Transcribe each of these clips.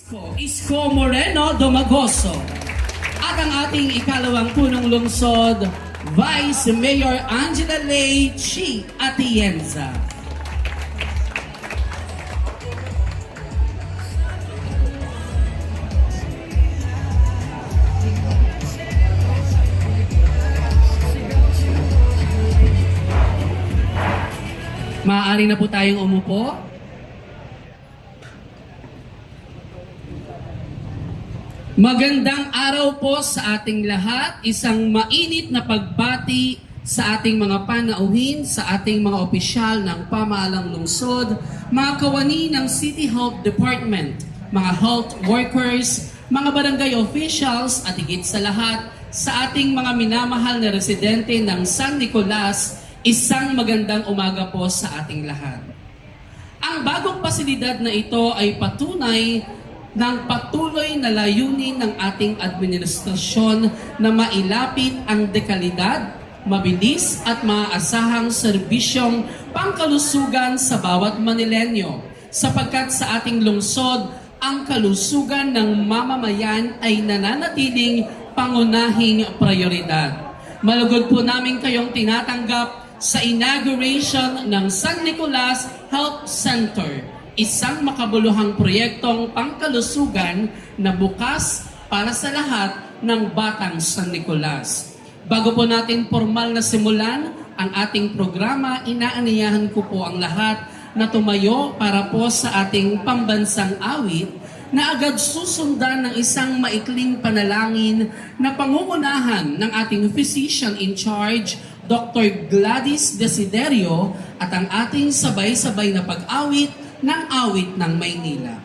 Isko Moreno Domagoso at ang ating ikalawang punong lungsod, Vice Mayor Angela Ley Chi Atienza. Maaari na po tayong umupo. Magandang araw po sa ating lahat. Isang mainit na pagbati sa ating mga panauhin, sa ating mga opisyal ng pamahalang lungsod, mga kawani ng City Health Department, mga health workers, mga barangay officials at higit sa lahat sa ating mga minamahal na residente ng San Nicolas, isang magandang umaga po sa ating lahat. Ang bagong pasilidad na ito ay patunay ng patuloy na layunin ng ating administrasyon na mailapit ang dekalidad, mabilis at maaasahang serbisyong pangkalusugan sa bawat Manilenyo, sapagkat sa ating lungsod, ang kalusugan ng mamamayan ay nananatiling pangunahing prioridad. Malugod po namin kayong tinatanggap sa inauguration ng San Nicolas Health Center, isang makabuluhang proyektong pangkalusugan na bukas para sa lahat ng batang San Nicolas. Bago po natin formal na simulan ang ating programa, inaaniyahan ko po ang lahat na tumayo para po sa ating pambansang awit na agad susundan ng isang maikling panalangin na pangungunahan ng ating physician in charge, Dr. Gladys Desiderio, at ang ating sabay-sabay na pag-awit ng awit ng Maynila.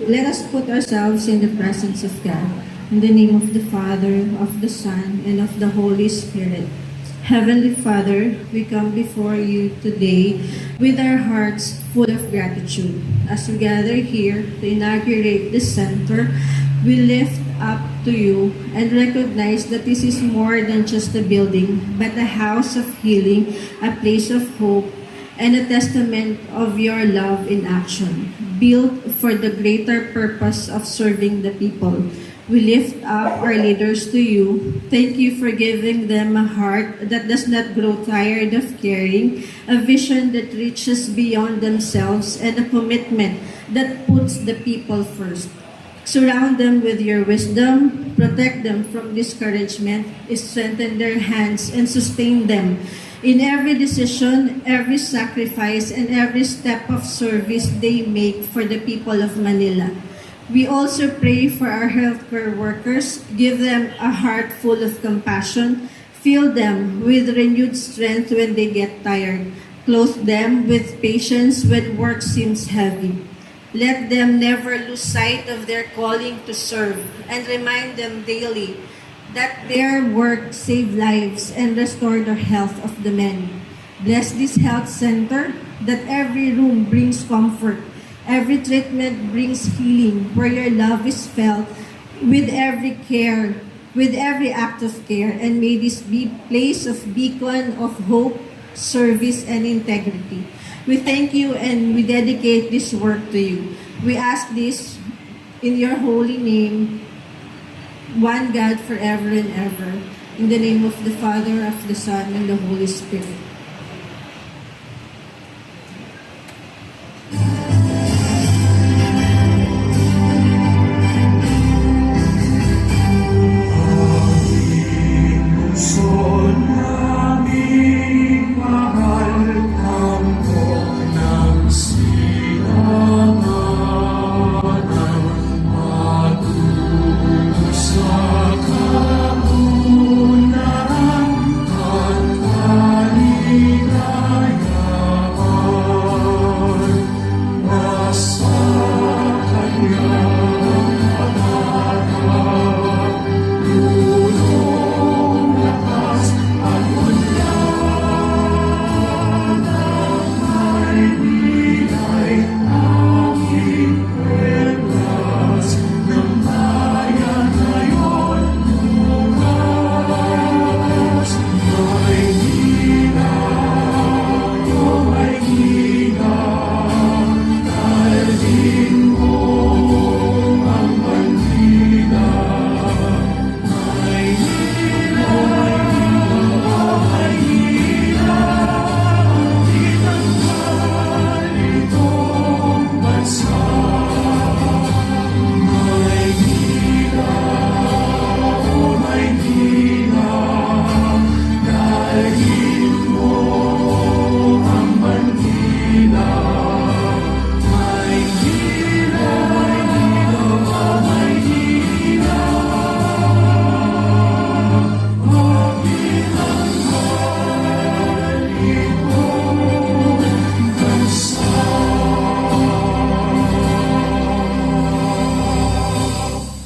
Let us put ourselves in the presence of God. In the name of the Father, of the Son, and of the Holy Spirit. Heavenly Father, we come before you today with our hearts full of gratitude. As we gather here to inaugurate this center, we lift up to you and recognize that this is more than just a building, but a house of healing, a place of hope, and a testament of your love in action, built for the greater purpose of serving the people. We lift up our leaders to you. Thank you for giving them a heart that does not grow tired of caring, a vision that reaches beyond themselves, and a commitment that puts the people first. Surround them with your wisdom, protect them from discouragement, strengthen their hands, and sustain them in every decision, every sacrifice, and every step of service they make for the people of Manila. We also pray for our healthcare workers. Give them a heart full of compassion. Fill them with renewed strength when they get tired. Clothe them with patience when work seems heavy. Let them never lose sight of their calling to serve, and remind them daily that their work save lives and restore the health of the many. Bless this health center, that every room brings comfort, every treatment brings healing, where your love is felt with every care, with every act of care, and may this be place of beacon of hope, service, and integrity. We thank you and we dedicate this work to you. We ask this in your holy name. one God forever and ever. In the name of the Father, of the Son, and the Holy Spirit.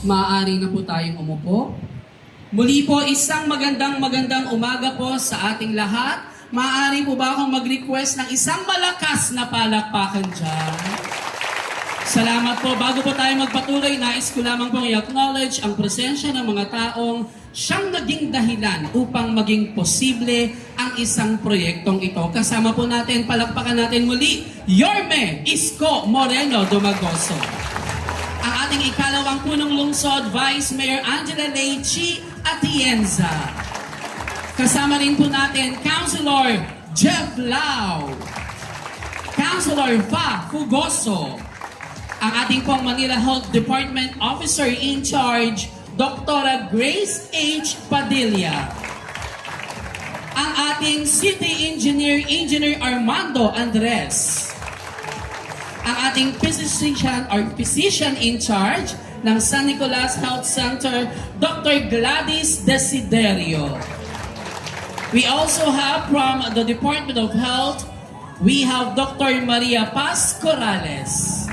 Maaari na po tayong umupo. Muli po, isang magandang umaga po sa ating lahat. Maaari po ba akong mag-request ng isang malakas na palakpakan dyan? Salamat po. Bago po tayo magpatuloy, nais ko lamang pong i-acknowledge ang presensya ng mga taong siyang naging dahilan upang maging posible ang isang proyektong ito. Kasama po natin, palakpakan natin muli, Yorme Isko Moreno Dumagoso. Ang ating ikalawang punong lungsod, Vice Mayor Angela Lechi Atienza. Kasama rin po natin, Councilor Jeff Lau, Councilor Fa Fugoso, ang ating pong Manila Health Department Officer in Charge, Dr. Grace H. Padilla, ang ating City Engineer, Engineer Armando Andres, ang ating physician in charge ng San Nicolas Health Center, Dr. Gladys Desiderio. We also have from the Department of Health, we have Dr. Maria Paz Corrales.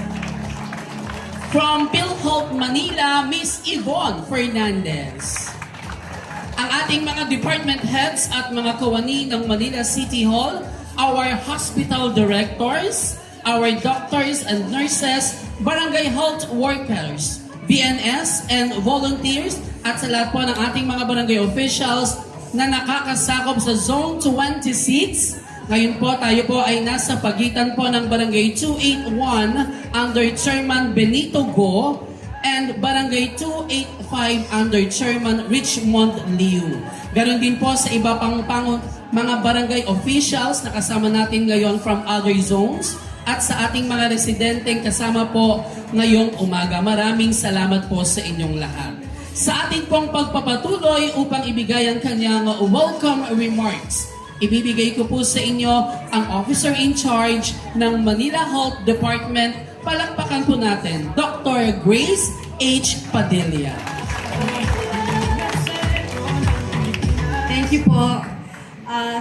From PhilHealth Manila, Miss Yvonne Fernandez. Ang ating mga department heads at mga kawani ng Manila City Hall, our hospital directors, our doctors and nurses, barangay health workers, BNS and volunteers, at sa lahat po ng ating mga barangay officials na nakakasakop sa Zone 26. Ngayon po, tayo po ay nasa pagitan po ng Barangay 281 under Chairman Benito Go and Barangay 285 under Chairman Richmond Liu. Ganon din po sa iba pang mga barangay officials na kasama natin ngayon from other zones at sa ating mga residenteng kasama po ngayong umaga. Maraming salamat po sa inyong lahat. Sa ating pong pagpapatuloy upang ibigay ang kanyang welcome remarks, ibibigay ko po sa inyo ang officer in charge ng Manila Health Department. Palakpakan po natin, Dr. Grace H. Padilla. Thank you po.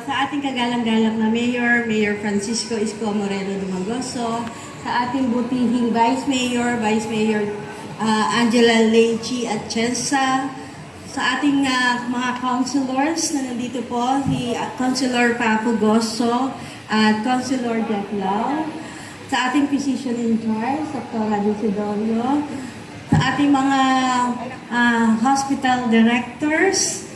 Sa ating kagalang-galang na Mayor Francisco Isko Moreno Dumagoso, sa ating butihing Vice Mayor Angela Lechi Atienza, sa ating mga councilors na nandito po, si Councilor Papo Goso at Councilor Jeff Lau, sa ating physician in charge, Dr. Desiderio, sa ating mga hospital directors,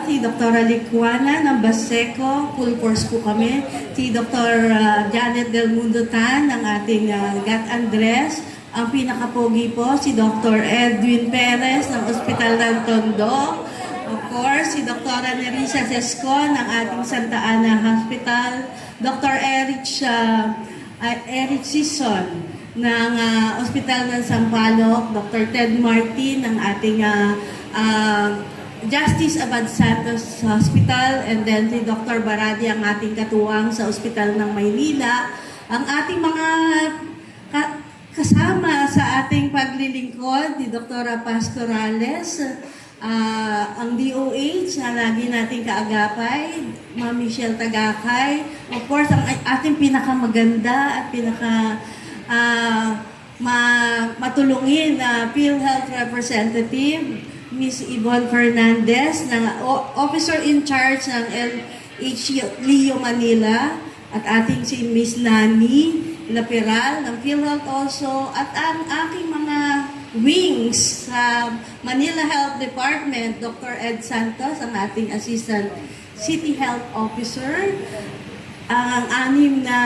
si Dr. Licuana ng Baseco, full force po kami, si Dr. Janet Del Mundo Tan ng ating GAT Andres, Ang pinakapogi po, si Dr. Edwin Perez ng Ospital ng Tondo. Of course, si Dr. Nerissa Sesco ng ating Santa Ana Hospital. Dr. Eric Sison ng Ospital ng Sampaloc. Dr. Ted Martin ng ating Justice Abad Santos Hospital, and then si Dr. Baradi ang ating katuwang sa Ospital ng Maynila. Ang ating mga kasama sa ating paglilingkod, ni Dr. Pastorales, ang DOH na lagi nating kaagapay, Ma'am Michelle Tagakay, of course, ang ating pinakamaganda at matulungin na PhilHealth representative, Miss Yvonne Fernandez, na officer in charge ng LH Leo Manila, at ating si Miss Lani Laperal ng PhilHealth also, at ang aking mga wings sa Manila Health Department, Dr. Ed Santos, ang ating Assistant City Health Officer, ang anim na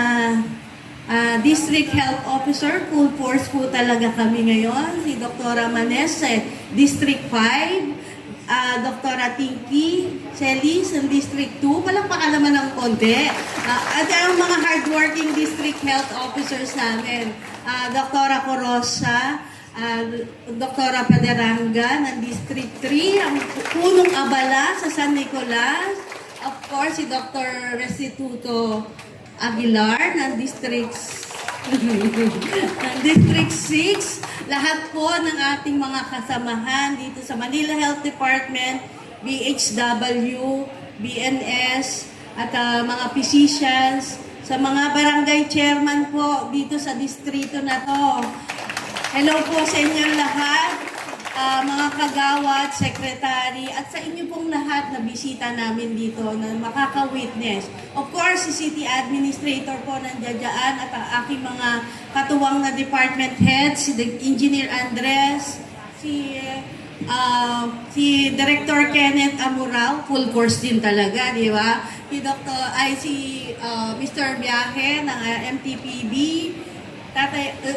District Health Officer, full force po talaga kami ngayon. Si Dr. Manes, District 5, Dr. Tinky Celis ng District 2, palakpakan naman ng konti. At ang mga hardworking District Health Officers namin, Dr. Corosa, Dr. Paderanga ng District 3, ang punong abala sa San Nicolas, of course, si Dr. Restituto Aguilar ng District 6, lahat po ng ating mga kasamahan dito sa Manila Health Department, BHW, BNS, at mga physicians, sa mga barangay chairman po dito sa distrito na to. Hello po sa inyong lahat, mga kagawad, secretary, at sa inyo pong lahat na bisita namin dito na makaka-witness. Of course, si City Administrator po nandiyan at ang aking mga katuwang na department heads, si Engineer Andres, si Director Kenneth Amurao, full course din talaga, di ba? Si Mr. Biahe ng MTPB,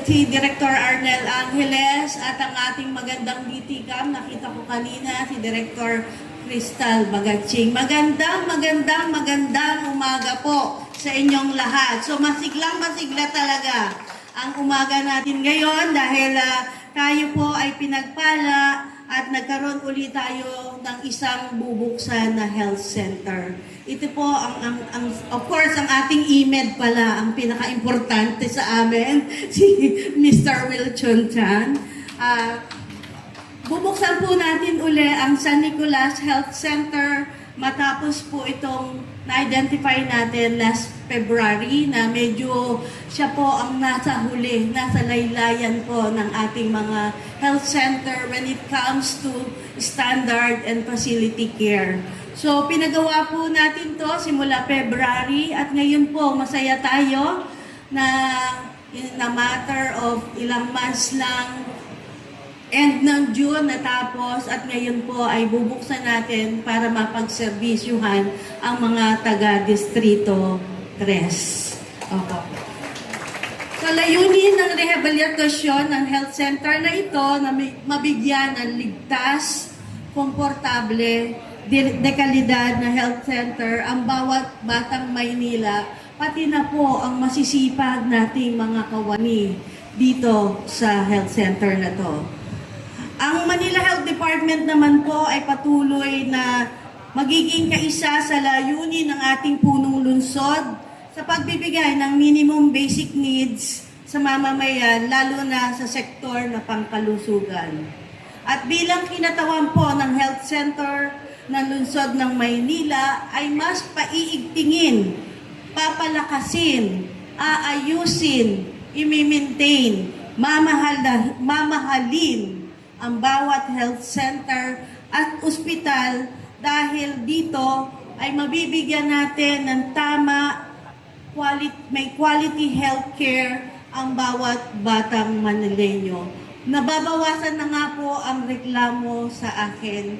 si Director Arnel Angeles, at ang ating magandang DTCAM, nakita ko kanina, si Director Crystal Bagatsing. Magandang umaga po sa inyong lahat. So masigla talaga ang umaga natin ngayon dahil tayo po ay pinagpala at nagkaroon ulit tayo ng isang bubuksan na health center. Ito po of course, ang ating IMED pala ang pinaka-importante sa amin, si Mr. Wilchon Chan. Bubuksan po natin uli ang San Nicolas Health Center matapos po itong na-identify natin last February na medyo siya po ang nasa laylayan po ng ating mga health center when it comes to standard and facility care. So, pinagawa po natin to simula February at ngayon po masaya tayo na in a matter of ilang months lang, end ng June natapos at ngayon po ay bubuksan natin para mapagserbisyuhan ang mga taga-distrito 3. Okay. So, layunin ng rehabilitasyon ng health center na ito na mabigyan ng ligtas, komportable, dekalidad na health center ang bawat batang Maynila, pati na po ang masisipag nating mga kawani dito sa health center na to. Ang Manila Health Department naman po ay patuloy na magiging kaisa sa layunin ng ating punong lungsod sa pagbibigay ng minimum basic needs sa mamamayan, lalo na sa sektor na pangkalusugan. At bilang kinatawan po ng health center ng lungsod ng Maynila ay mas paiigtingin, papalakasin, aayusin, i-maintain, mamahalin ang bawat health center at ospital dahil dito ay mabibigyan natin ng may quality healthcare ang bawat batang Manileño. Nababawasan na nga po ang reklamo sa akin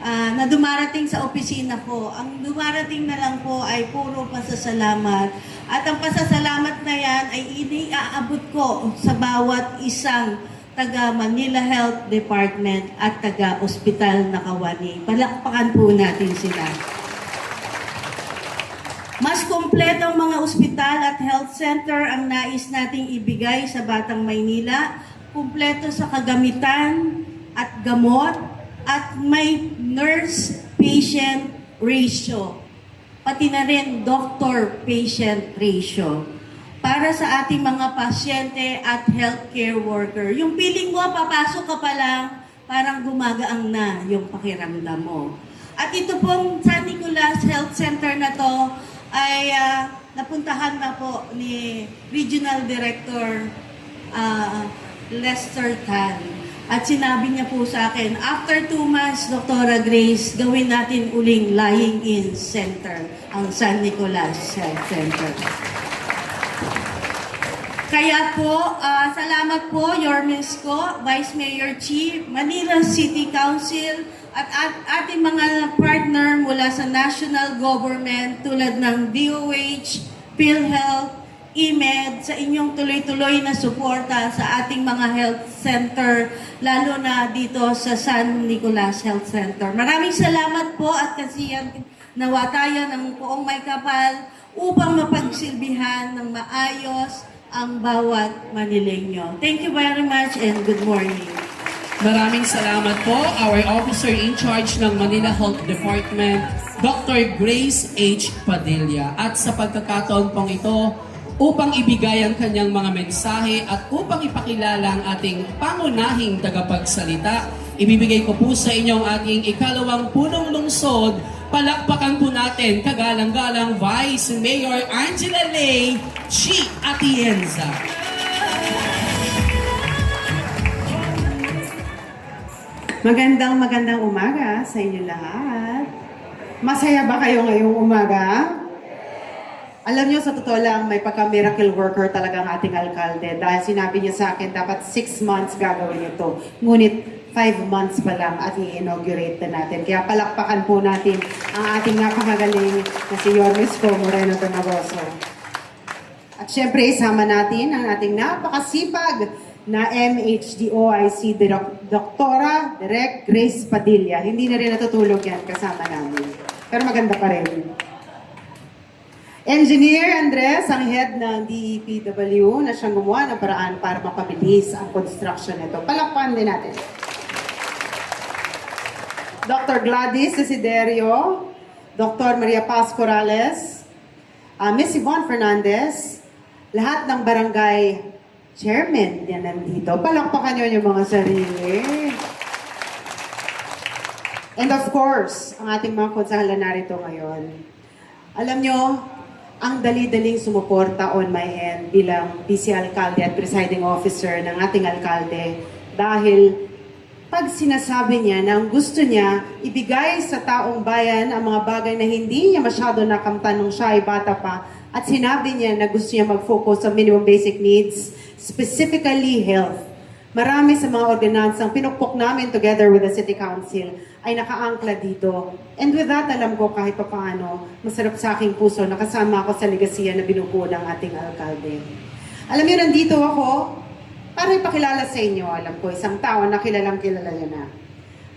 na dumarating sa opisina ko. Ang dumarating na lang po ay puro pasasalamat. At ang pasasalamat na yan ay iniaabot ko sa bawat isang taga Manila Health Department at taga Ospital Nakawani. Palakpakan po natin sila. Mas kompleto ang mga ospital at health center ang nais nating ibigay sa Batang Maynila. Kompleto sa kagamitan at gamot at may nurse-patient ratio. Pati na rin doctor-patient ratio. Para sa ating mga pasyente at healthcare worker. Yung feeling mo, papasok ka pa lang, parang gumagaang na yung pakiramdam mo. At ito pong San Nicolas Health Center na to ay napuntahan na po ni Regional Director Lester Tan. At sinabi niya po sa akin, after 2 months, Dr. Grace, gawin natin uling lying-in center, ang San Nicolas Health Center. Kaya po, salamat po, Your Miss ko, Vice Mayor Chi, Manila City Council, at ating mga partner mula sa national government tulad ng DOH, PhilHealth, EMED, sa inyong tuloy-tuloy na suporta sa ating mga health center, lalo na dito sa San Nicolas Health Center. Maraming salamat po at kasiyan nawa tayo ng poong may kapal upang mapagsilbihan ng maayos ang bawat Manileño. Thank you very much and good morning. Maraming salamat po, our officer in charge ng Manila Health Department, Dr. Grace H. Padilla. At sa pagkakataon pong ito, upang ibigay ang kanyang mga mensahe at upang ipakilala ang ating pangunahing tagapagsalita, ibibigay ko po sa inyo ang ating ikalawang punong lungsod. Palakpakan po natin kagalang-galang Vice Mayor Angela Ley Chi Atienza. Magandang umaga sa inyo lahat. Masaya ba kayo ngayong umaga? Alam niyo, sa totoo lang, may pagka-miracle worker talaga ang ating alkalde. Dahil sinabi niya sa akin, dapat 6 months gagawin ito. Ngunit 5 months pa lang at i-inaugurate na natin. Kaya palakpakan po natin ang ating napakagaling na si Yormes Co. Moreno Tomagoso. At syempre, isama natin ang ating napakasipag na MHDOIC Doktora Direk Grace Padilla. Hindi na rin natutulog yan kasama namin. Pero maganda pa rin. Engineer Andres, ang head ng DEPW na siyang gumawa ng paraan para mapabilis ang construction nito. Palakpakan din natin. Dr. Gladys Desiderio, Dr. Maria Paz Corrales, Miss Yvonne Fernandez, lahat ng barangay chairman yan nandito. Palakpakan nyo yung mga sarili. And of course, ang ating mga konsahala narito ngayon. Alam nyo, ang dali-daling sumuporta on my end bilang vice alkalde at presiding officer ng ating alkalde dahil pag sinasabi niya na ang gusto niya ibigay sa taong bayan ang mga bagay na hindi niya masyado nakamtan nung siya ay bata pa at sinabi niya na gusto niya mag-focus sa minimum basic needs, specifically health. Marami sa mga ordinansang pinukpok namin together with the City Council ay nakaangkla dito. And with that, alam ko kahit pa paano, masarap sa aking puso, nakasama ako sa legasiya na binubuo ng ating alkalde. Alam niyo, nandito ako para ipakilala sa inyo. Alam ko, isang tao na kilalang kilala niya na.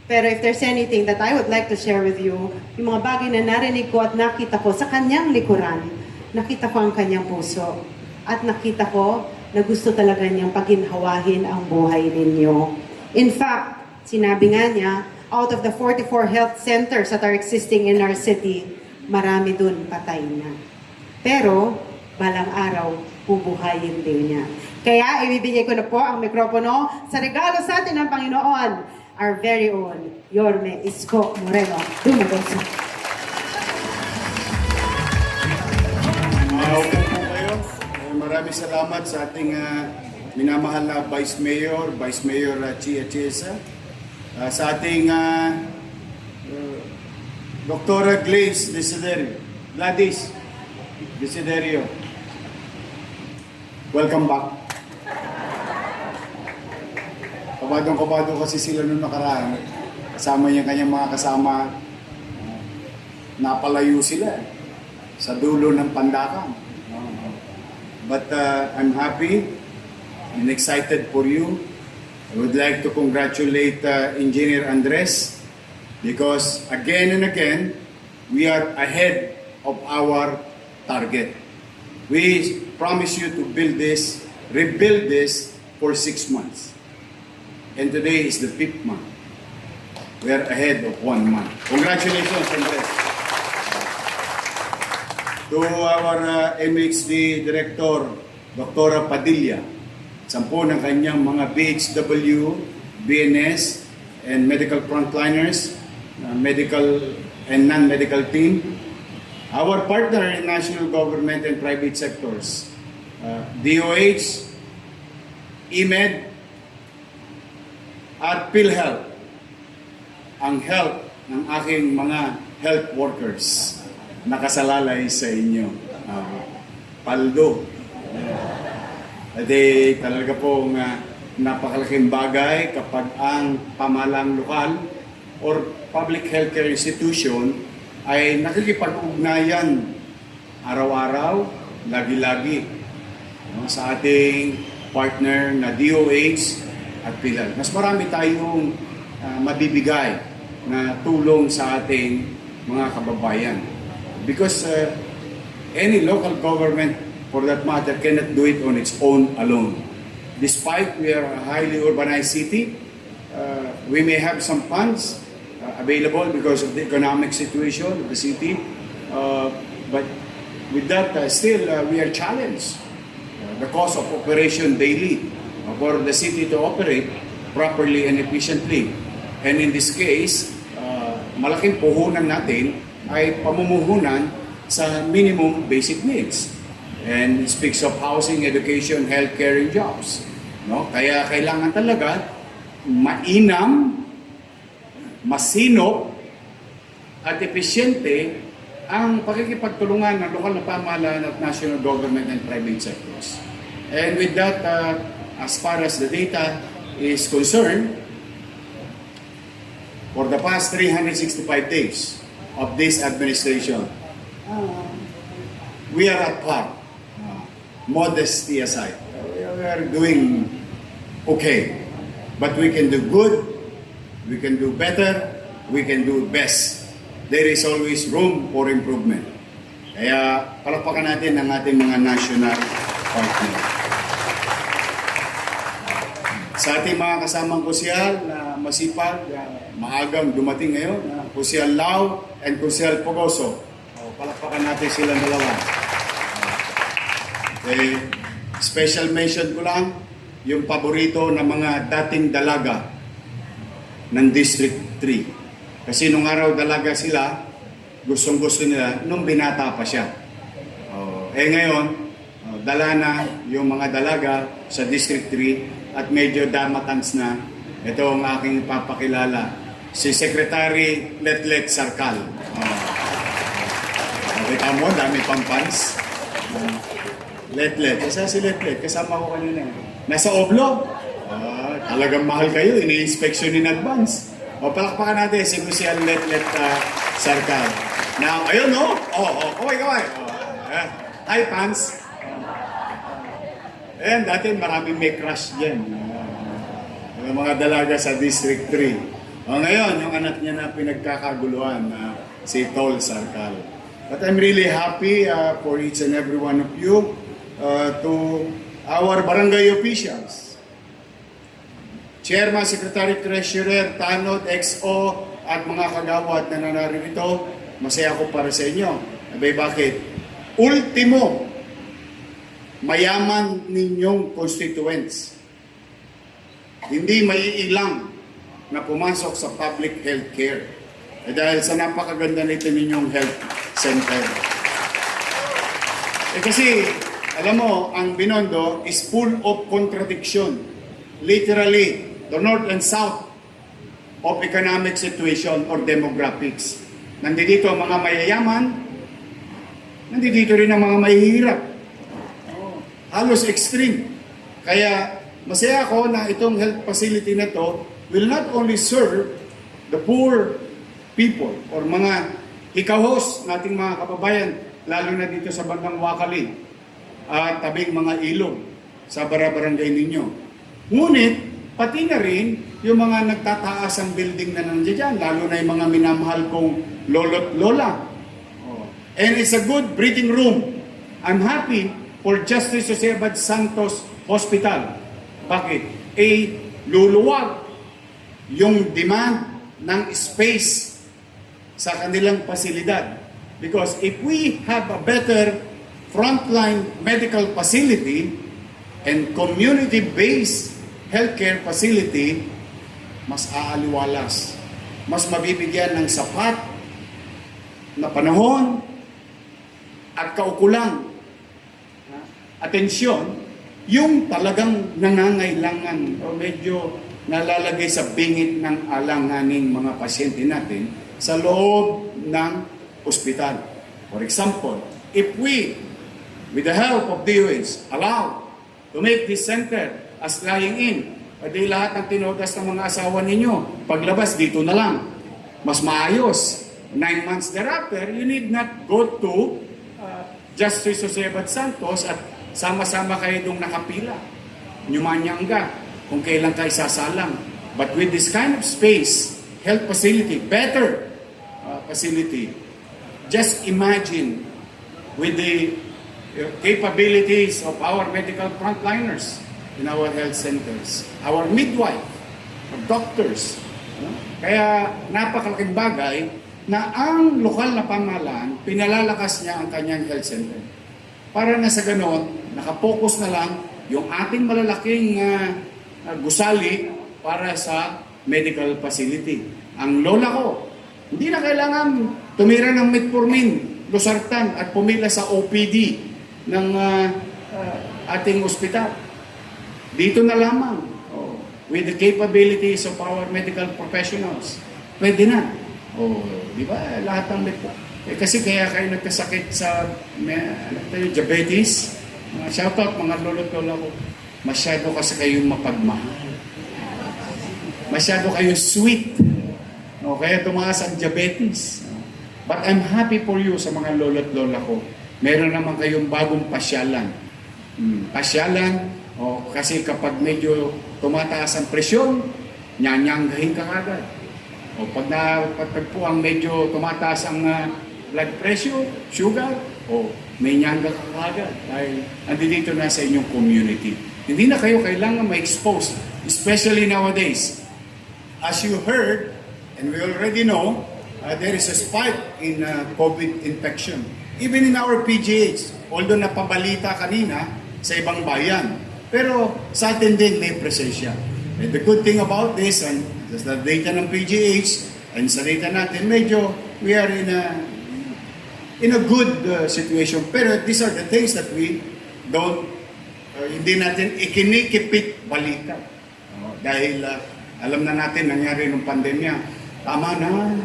Pero if there's anything that I would like to share with you, yung mga bagay na narinig ko at nakita ko sa kanyang likuran, nakita ko ang kanyang puso. At nakita ko na gusto talaga niyang paginhawahin ang buhay ninyo. In fact, sinabi nga niya, out of the 44 health centers that are existing in our city, marami dun patay na. Pero, balang araw, bubuhayin din niya. Kaya, ibibigay ko na po ang mikropono sa regalo sa atin ng Panginoon, our very own Yorme Isko Moreno Dumagoso. Upo po kayo. Maraming salamat sa ating minamahal na Vice Mayor Chi Atienza, sa ating Dr. Gladys Desiderio. Welcome back. Kabadong-kabado kasi sila nung nakaraan. kasama niya kanyang mga kasama, napalayo sila sa dulo ng Pandakan. But I'm happy and excited for you. I would like to congratulate Engineer Andres because again and again, we are ahead of our target. We promise you to rebuild this for 6 months. And today is the 5th month. We are ahead of 1 month. Congratulations, Andres. To our MHD Director, Dr. Padilla, 10 ng kanyang mga BHW, BNS, and medical frontliners, medical and non-medical team. Our partner in national government and private sectors, DOH, EMED, at PhilHealth, ang health ng aking mga health workers nakasalalay sa inyo. Paldo. Talaga pong napakalaking bagay kapag ang pamahalang lokal or public healthcare institution ay nakikipag-ugnayan araw-araw, lagi-lagi sa ating partner na DOH at PhilHealth. Mas marami tayong mabibigay na tulong sa ating mga kababayan. Because any local government, for that matter, cannot do it on its own alone. Despite we are a highly urbanized city, we may have some funds available because of the economic situation of the city. But with that, still, we are challenged. The cost of operation daily for the city to operate properly and efficiently. And in this case, malaking puhunan natin ay pamumuhunan sa minimum basic needs. And it speaks of housing, education, healthcare, and jobs. No? Kaya kailangan talaga mainam, masinop, at epesyente ang pakikipagtulungan ng lokal na pamahalaan at national government and private sectors. And with that, as far as the data is concerned, for the past 365 days of this administration, we are at par. Modesty aside, we are doing okay. But we can do good, we can do better, we can do best. There is always room for improvement. Kaya palakpakan natin ang ating mga national partner. Sa ating mga kasamang kusyal na masipag, maagang dumating ngayon, Kusyal Lau and Kusyal Pogoso. Palakpakan natin silang dalawa. Special mention ko lang yung paborito ng mga dating dalaga ng District 3. Kasi nung araw dalaga sila, gustong-gusto nila nung binata pa siya. Ngayon, dala na yung mga dalaga sa District 3 at medyo damatans na. Ito ang aking papakilala, si Secretary Letlet Sarkal. Nakita mo, dami pang fans. Letlet. Kasi si Letlet, kasama ko kanina. Nasa Oblo. Talagang mahal kayo, ini-inspection in advance. Palakpakan natin si Kusyal Letlet Sarkal. Now, ayun no? Kaway. Hi, fans. Dati maraming may crush dyan. Yung mga dalaga sa District 3. Ngayon, yung anak niya na pinagkakaguluhan, si Tol Sarkal. But I'm really happy for each and every one of you, to our barangay officials. Chairman, Secretary, Treasurer, Tanod, XO, at mga kagawad na narito, masaya ako para sa inyo. Bakit? Ultimo, mayaman ninyong constituents. Hindi maiilang na pumasok sa public health care. Dahil sa napakaganda nito ninyong health center. Kasi, alam mo, ang Binondo is full of contradiction. Literally, the north and south of economic situation or demographics. Nandito ang mga mayayaman, nandito rin ang mga mahihirap. Halos extreme. Kaya masaya ako na itong health facility na to will not only serve the poor people or mga ikahos nating mga kababayan, lalo na dito sa bandang Wakali at tabing mga ilog sa barangay ninyo. Ngunit, pati na rin yung mga nagtataas ang building na nandiyan dyan, lalo na yung mga minamahal kong lolo't lola. Oh. And it's a good breathing room. I'm happy for Justice Jose Abad Santos Hospital. Bakit? Luluwag yung demand ng space sa kanilang pasilidad. Because if we have a better frontline medical facility and community-based healthcare facility, mas aaliwalas, mas mabibigyan ng sapat na panahon at kaukulang atensyon yung talagang nangangailangan o medyo nalalagay sa bingit ng alanganing mga pasyente natin sa loob ng ospital. For example, if we, with the help of DOH, allow to make this center as lying in, pwede lahat ng tinodas ng mga asawa ninyo, paglabas dito na lang. Mas maayos. 9 months thereafter, you need not go to Justice Jose Abad Santos at sama-sama kayo dong nakapila. Nyumanyangga kung kailan kayo sasalang. But with this kind of space, health facility, better facility, just imagine with the capabilities of our medical frontliners in our health centers, our midwife, our doctors. Kaya napakalaking bagay na ang lokal na pamahalaan, pinalalakas niya ang kanyang health center. Para na sa ganon, nakapokus na lang yung ating malalaking gusali para sa medical facility. Ang lola ko, hindi na kailangan tumira ng metformin, losartan at pumila sa OPD ng ating ospital. Dito na lamang, with the capabilities of our medical professionals, pwede na. Di ba? Lahat ng metformin. Kasi kaya kayo nagkasakit sa diabetes. Shoutout mga lolo't lola ko. Masyado kasi kayong mapagmahal. Masyado kayong sweet. Kaya tumaas ang diabetes. But I'm happy for you sa mga lolo't lola ko. Meron naman kayong bagong pasyalan. Pasyalan, kasi kapag medyo tumataas ang presyon, nyanyanggahin ka agad. Pag natagpuan medyo tumataas ang blood pressure, sugar, may nyangga ka agad dahil andito na sa inyong community. Hindi na kayo kailangan ma-expose, especially nowadays. As you heard, and we already know, there is a spike in COVID infection. Even in our PGH, although napabalita kanina sa ibang bayan, pero sa atin din may presensya. And the good thing about this, and sa data ng PGH, and sa data natin, medyo we are in a good situation. Pero these are the things that we don't, hindi natin ikinikipit balikan. Dahil alam na natin, nangyari ng pandemya, tama na,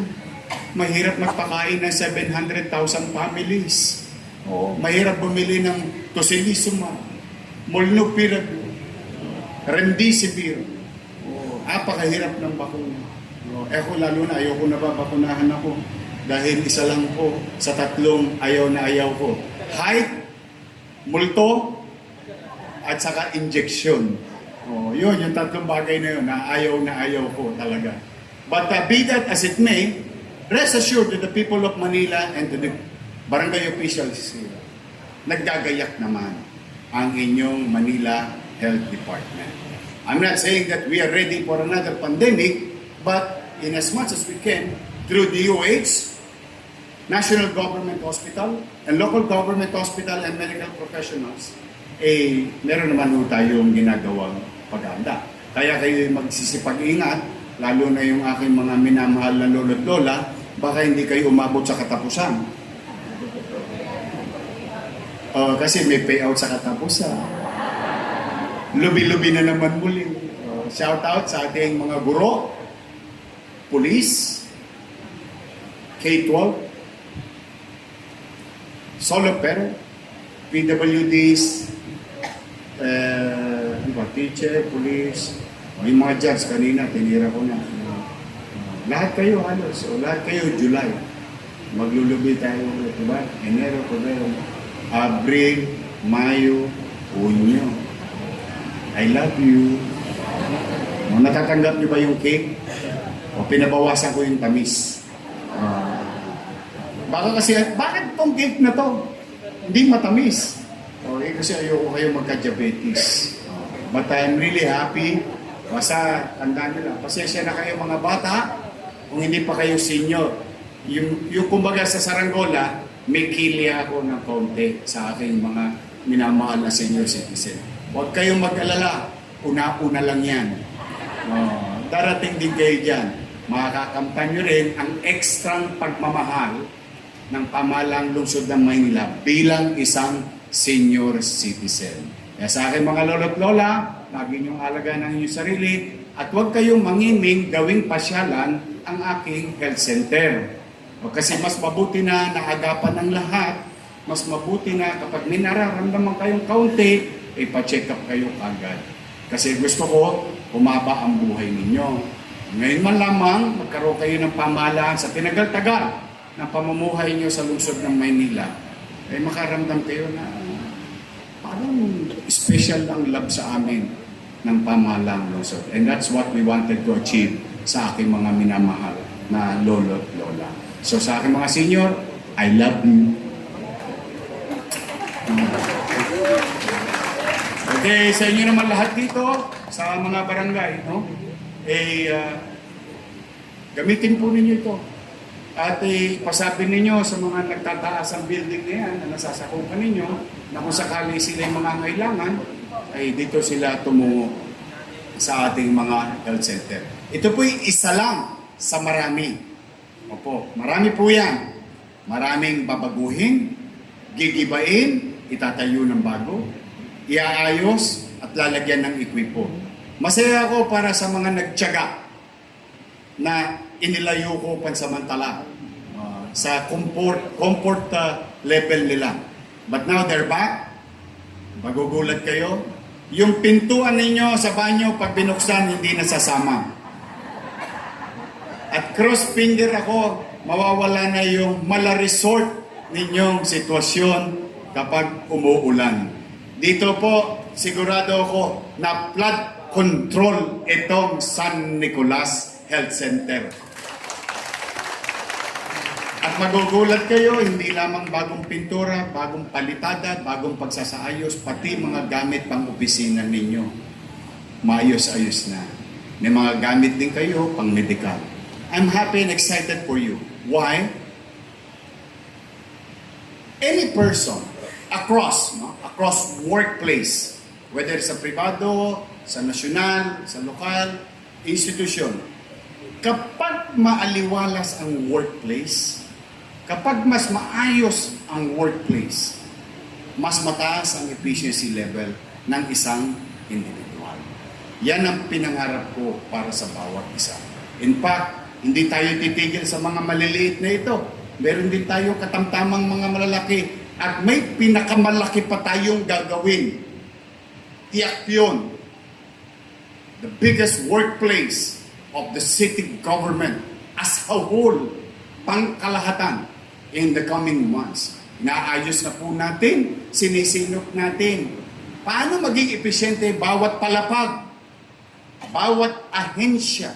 mahirap magpakain ng 700,000 families. Mahirap bumili ng tocilizumab, molnupiravir, remdesivir. Apakahirap ng bakuna. Ako lalo na, ayoko na babakunahan ako. Dahil isa lang po sa tatlong ayaw na ayaw ko. Height, multo, at saka injection. Yun, yung tatlong bagay na yun na ayaw ko talaga. But be that as it may, rest assured to the people of Manila and to the barangay officials here, naggagayak naman ang inyong Manila Health Department. I'm not saying that we are ready for another pandemic, but in as much as we can, through DOH, National Government Hospital, and local government hospital and medical professionals, meron naman ho tayong ginagawang paghahanda. Kaya kayo magsisipag-ingat, lalo na yung aking mga minamahal na lolo't lola, baka hindi kayo umabot sa katapusan. Kasi may payout sa katapusan. Lubi-lubi na naman muli. Shout out sa ating mga guro, police, K-12, solo parent, PWDs, teacher, police, yung mga judge kanina, tinira ko na. Lahat kayo halos, o lahat kayo July. Maglulubi tayo, diba? Enero, Febrero, Abril, Mayo, Hunyo. I love you. O, natatanggap niyo ba yung cake? O pinabawasan ko yung tamis? Baka kasi, bakit tong cake na to? Hindi matamis. O, kasi ayoko kayo magka-diabetes. But I'm really happy. Basta, tandaan nyo lang, pasensya na kayo mga bata kung hindi pa kayo senior. Yung kumbaga sa Saranggola, may kilya ako ng konti sa aking mga minamahal na senior citizen. Huwag kayong mag-alala, una-una lang yan. Darating din kayo dyan. Makakakamtan nyo rin ang ekstrang pagmamahal ng pamahalang lungsod ng Maynila bilang isang senior citizen. Kaya sa akin mga lolo't lola, lagi niyong alagaan ang inyong sarili at huwag kayong mangiming gawing pasyalan ang aking health center. O kasi mas mabuti na naagapan ng lahat, mas mabuti na kapag may nararamdaman kayong kaunti, ipa-check up kayo agad. Kasi gusto ko, humaba ang buhay ninyo. Ngayon man lamang, magkaroon kayo ng pamahalaan sa tinagal-tagal ng pamumuhay nyo sa lungsod ng Maynila, ay makaramdam kayo na parang special ang love sa amin ng pamahalaang lungsod. And that's what we wanted to achieve sa aking mga minamahal na lolo at lola. So sa aking mga senior, I love you. Okay, sa inyo naman lahat dito, sa mga barangay, no? Gamitin po ninyo ito. At pasabi ninyo sa mga nagtataas ang building na yan, na nasasakupan ninyo, na kung sakali sila yung mga kailangan, ay dito sila tumungo sa ating mga health center. Ito po'y isa lang sa marami. Opo, marami po yan. Maraming babaguhin, gigibain, itatayo ng bago, iaayos at lalagyan ng ekwipo. Masaya ako para sa mga nagtiyaga na inilayo ko pansamantala sa comfort level nila. But now they're back. Magugulat kayo. Yung pintuan ninyo sa banyo pag binuksan, hindi nasasama. At cross finger ako, mawawala na yung mala-resort ninyong sitwasyon kapag umuulan. Dito po, sigurado ako na flood control itong San Nicolas Health Center. At magugulat kayo, hindi lamang bagong pintura, bagong palitada, bagong pagsasaayos, pati mga gamit pang opisina ninyo. Maayos-ayos na. May mga gamit din kayo pang medical. I'm happy and excited for you. Why? Any person across workplace, whether sa pribado, sa nasyonal, sa lokal, institution, kapag maaliwalas ang workplace, kapag mas maayos ang workplace, mas mataas ang efficiency level ng isang individual. Yan ang pinangarap ko para sa bawat isa. In fact, hindi tayo titigil sa mga maliliit na ito. Meron din tayong katamtamang mga malalaki. At may pinakamalaki pa tayong gagawin. Tiyak yun. The biggest workplace of the city government as a whole, pangkalahatan in the coming months. Inaayos na po natin, sinisinop natin. Paano maging epesyente bawat palapag, bawat ahensya,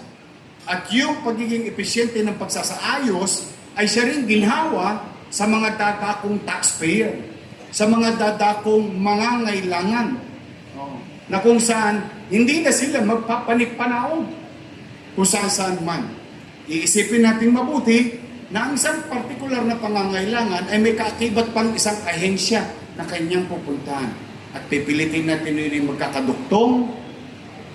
at yung pagiging epesyente ng pagsasaayos ay siya rin ginhawa sa mga dadakong taxpayer, sa mga dadakong mangangailangan, na kung saan hindi na sila magpapanik-panaog kung saan man. Iisipin natin mabuti na ang isang partikular na pangangailangan ay may kaakibat pang isang ahensya na kanyang pupuntahan. At pipilitin natin yun magkakaduktong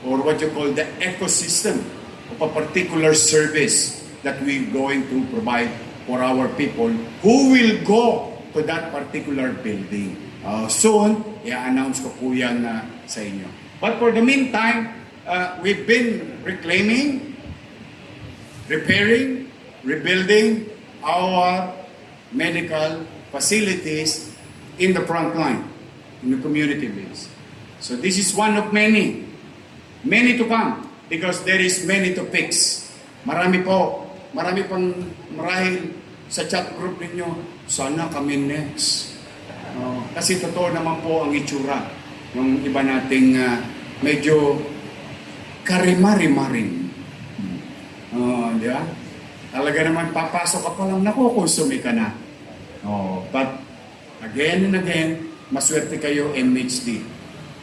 or what you call the ecosystem of a particular service that we're going to provide for our people who will go to that particular building. Soon, i-announce ko po yan sa inyo. But for the meantime, we've been reclaiming, repairing, rebuilding our medical facilities in the front line, in the community base. So this is one of many to come, because there is many to fix. Marami po marami pang marahil sa chat group ninyo, sana kami next. Kasi totoo naman po ang itsura ng iba nating medyo karimari-maring. Di ba? Talaga naman, papasok ka pa lang, nakukonsume ka na. But again and again, maswerte kayo MHD.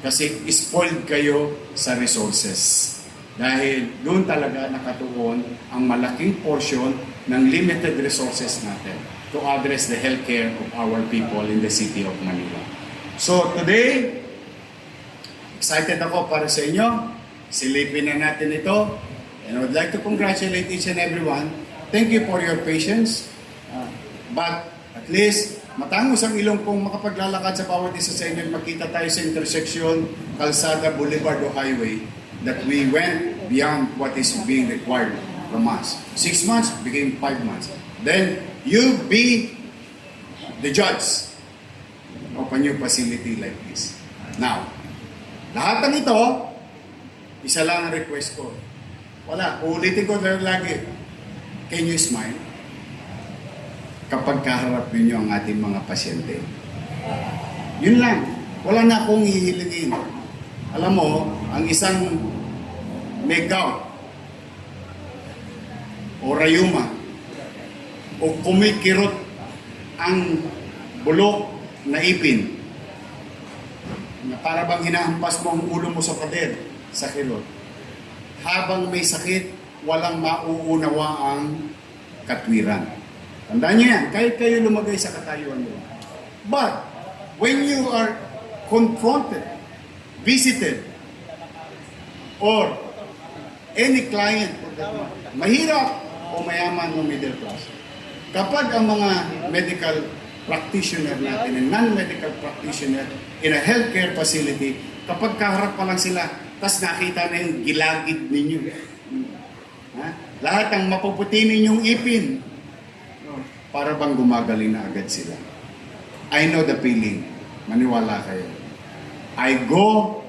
Kasi spoiled kayo sa resources. Dahil doon talaga nakatuon ang malaking portion ng limited resources natin to address the healthcare of our people in the city of Manila. So today, excited ako para sa inyo. Silipin na natin ito. And I would like to congratulate each and everyone. Thank you for your patience. But at least, matangos ang ilong kong makapaglalakad sa bawat isa sa inyo at makita tayo sa intersection, kalsada, boulevard o highway, that we went beyond what is being required from us. 6 months became 5 months. Then, you be the judge of a new facility like this. Now, lahat ng ito, isa lang ang request ko. Wala, uulitin ko dahil lagi. Can you smile? Kapag kaharap ninyo ang ating mga pasyente. Yun lang. Wala na akong hihilingin. Alam mo, ang isang may gout o rayuma o kumikirot ang bulok na ipin na para bang hinahampas mo ang ulo mo sa pader sa kirot. Habang may sakit, walang mauunawa ang katwiran. Tandaan niyo yan, kahit kayo lumagay sa katayuan mo. But, when you are confronted, visited, or any client, mahirap o mayaman o middle class, kapag ang mga medical practitioner natin and non-medical practitioner in a healthcare facility, kapag kaharap pa lang sila, tas nakita na yung gilagid ninyo. Lahat ang mapuputi ninyong ipin, para bang gumagaling na agad sila. I know the feeling. Maniwala kayo. I go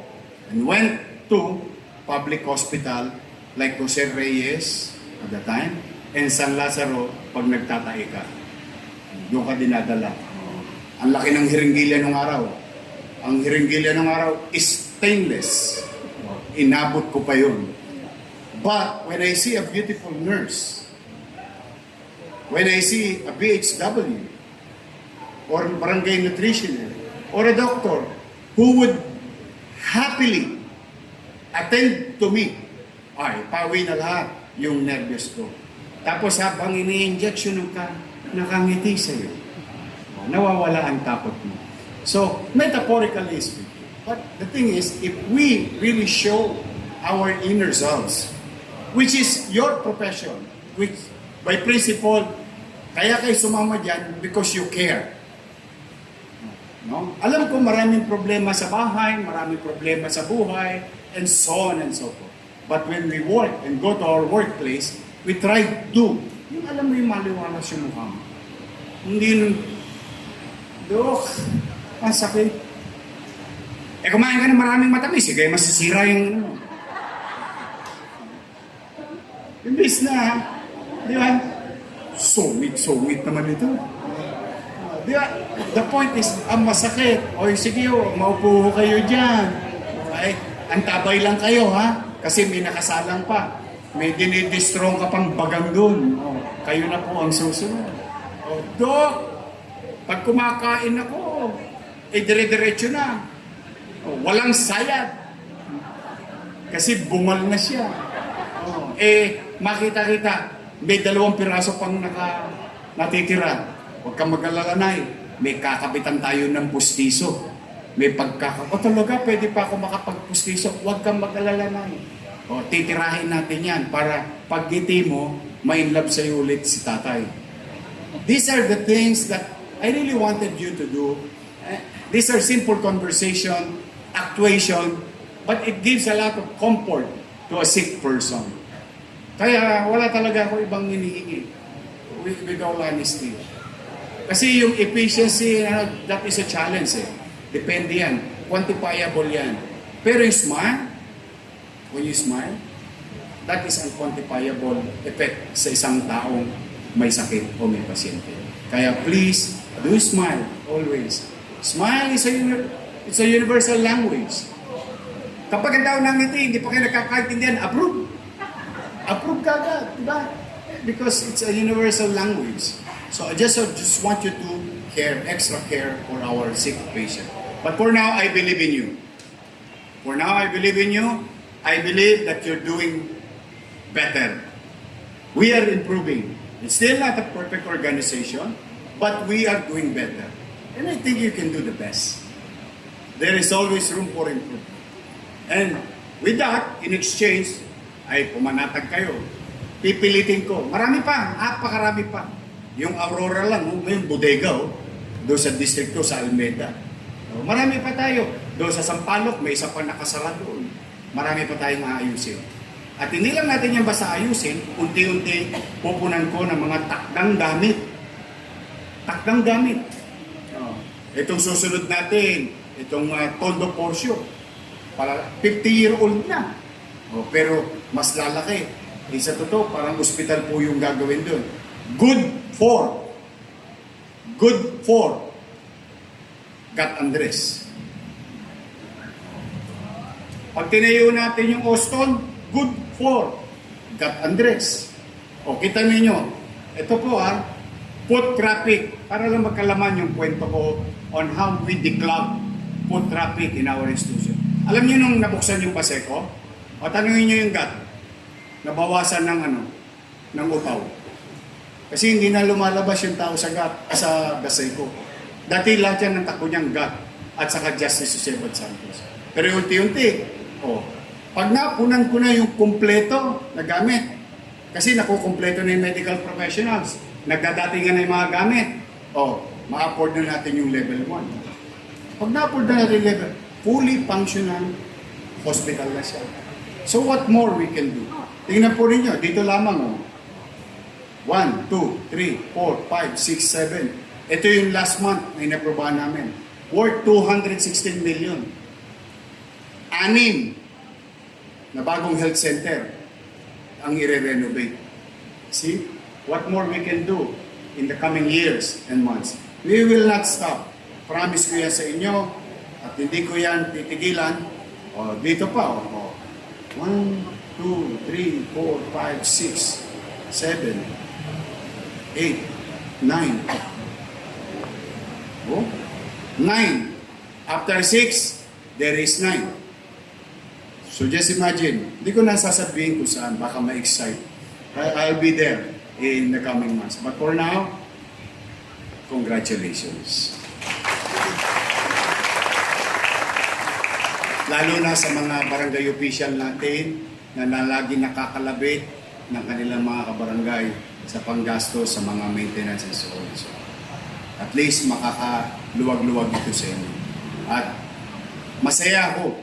and went to public hospital like Jose Reyes at the time and San Lazaro pag nagtatae ka. Doon ka dinadala. Ang laki ng hiringgilya nung araw. Ang hiringgilya nung araw is stainless. Inabot ko pa yun. But when I see a beautiful nurse, when I see a BHW, or barangay nutritioner, or a doctor who would happily attend to me, ay, pawi na lahat yung nervyos ko. Tapos habang ini-injection ka, nakangiti sa'yo. Nawawala ang takot mo. So, metaphorically speaking. But the thing is, if we really show our inner selves, which is your profession, which by principle, kaya kayo sumama dyan because you care. No? Alam ko maraming problema sa bahay, maraming problema sa buhay, and so on and so forth. But when we work and go to our workplace, we try to, yung alam mo yung maliwalas yung mukha mo. Hindi nun, Dok, ang sakit. Kumain ka ng maraming matamis, kaya masisira yung ano. Imbis na, di ba? Sungit naman ito. Di ba? The point is, ang masakit. O sige, maupo kayo dyan. Okay? Antabay lang kayo, ha? Kasi may nakasalang pa. May dinidistrong ka pang bagang dun. O, kayo na po ang susunod. O, Dok, pag kumakain ako, dire-diretso na. O, walang sayad. Kasi bungal na siya. O, makita-kita, may 2 piraso pang natitira. Huwag kang mag-alalanay. May kakapitan tayo ng pustiso. May talaga, pwede pa ako makapagpustiso. Huwag kang mag-alalanay. O, titirahin natin yan para pag ngiti mo, ma-inlove sa'yo ulit si tatay. These are the things that I really wanted you to do. These are simple conversation, actuation, but it gives a lot of comfort to a sick person. Kaya wala talaga ako ibang hinihingi with all honesty. Kasi yung efficiency, that is a challenge. Depende yan. Quantifiable yan. Pero yung smile, when you smile, that is unquantifiable effect sa isang taong may sakit o may pasyente. Kaya please, do smile always. Smile is it's a universal language. Kapag ang tao nangiti, hindi pa kayo nagkakaintindihan, approve. Approve ka agad, diba? Because it's a universal language. So I just want you to care, extra care for our sick patient. But for now, I believe in you. For now, I believe in you. I believe that you're doing better. We are improving. It's still not a perfect organization, but we are doing better. And I think you can do the best. There is always room for improvement. And with that, in exchange, ay pumanatag kayo. Pipilitin ko. Marami pa, napakarami pa. Yung Aurora lang, may bodega, doon sa distrito sa Almeda. Marami pa tayo. Doon sa Sampaloc, may isa pa nakasara doon. Marami pa tayong aayusin. At hindi lang natin yan basta ayusin, unti-unti pupunan ko ng mga takdang gamit. Takdang gamit. Itong susunod natin, itong Tondo Porcio, para 50-year-old na. Pero mas lalaki. Sa totoo, parang ospital po yung gagawin doon. Good for Gat Andres. Pag tinayo natin yung Austin, good for Gat Andres. Kita ninyo, ito po foot traffic, para lang magkalaman yung kwento ko on how we declug foot traffic in our institution. Alam niyo nung nabuksan yung Paseco, tanungin niyo yung GAT, nabawasan ng upaw. Kasi hindi na lumalabas yung tao sa GAT, sa Paseco. Dati lahat yan ng takbo niyang GAT at saka Justice Joseph Santos. Pero unti-unti, pag napunan ko na yung kumpleto na gamit, kasi nakukumpleto na yung medical professionals, nagdadatingan na yung mga gamit, ma-afford na natin yung level 1. Pag na-afford na natin yung level, fully functional hospital na siya. So what more we can do? Tingnan po ninyo, dito lamang 1, 2, 3, 4, 5, 6, 7. Ito yung last month na inaprobahan namin. Worth 216 million. 6 na bagong health center ang i-renovate. See? What more we can do in the coming years and months. We will not stop. Promise ko yan sa inyo at hindi ko yan titigilan. Dito pa. 1, 2, 3, 4, 5, 6, 7, 8, 9. 9. After 6, there is 9. So just imagine, hindi ko na sasabihin kung saan, baka ma-excite. I'll be there in the coming months. But for now, congratulations. Lalo na sa mga barangay official natin na lagi nakakalabit ng kanilang mga kabarangay sa panggasto sa mga maintenance and so on. So, at least makakaluwag-luwag ito sa inyo. At masaya ako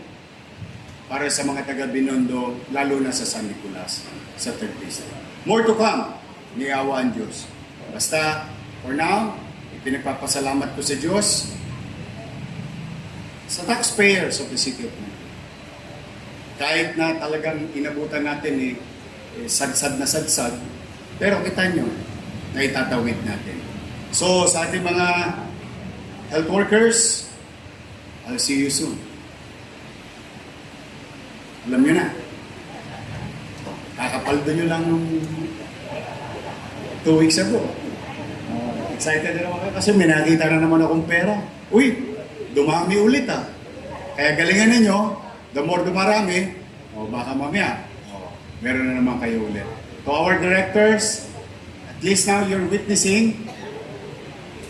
para sa mga taga Binondo, lalo na sa San Nicolas, sa 3rd District. More to come, ni awa ang Diyos. Basta, for now, ipinagpapasalamat ko sa Diyos, sa taxpayers of the city of Manila. Kahit na talagang inabutan natin sadsad na sadsad, pero kita nyo, na itatawid natin. So, sa ating mga health workers, I'll see you soon. Alam nyo na, kakapaldo nyo lang nung 2 weeks ago. Excited na naman kayo kasi may nakita na naman akong pera. Uy, dumami ulit Kaya galingan ninyo, the more dumarami, baka mamaya, meron na naman kayo ulit. To our directors, at least now you're witnessing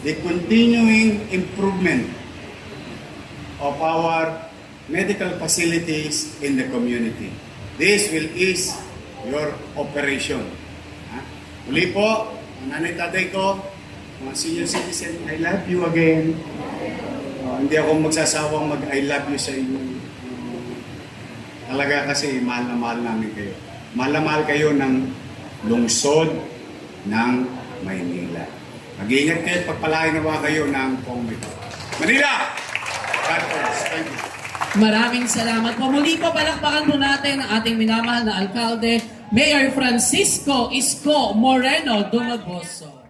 the continuing improvement of our medical facilities in the community. This will ease your operation. Muli po, nanay tatay ko, mga senior citizen, I love you again. Hindi ako magsasawang mag-I love you sa inyo. Talaga kasi mahal na mahal namin kayo. Mahal na mahal kayo ng lungsod ng Maynila. Mag-iingat kayo at pagpalain nawa kayo ng Pongmito. Manila! God bless. Thank you. Maraming salamat po. Muli po, palakpakan po natin ang ating minamahal na alkalde, Mayor Francisco Isko Moreno Dumagoso.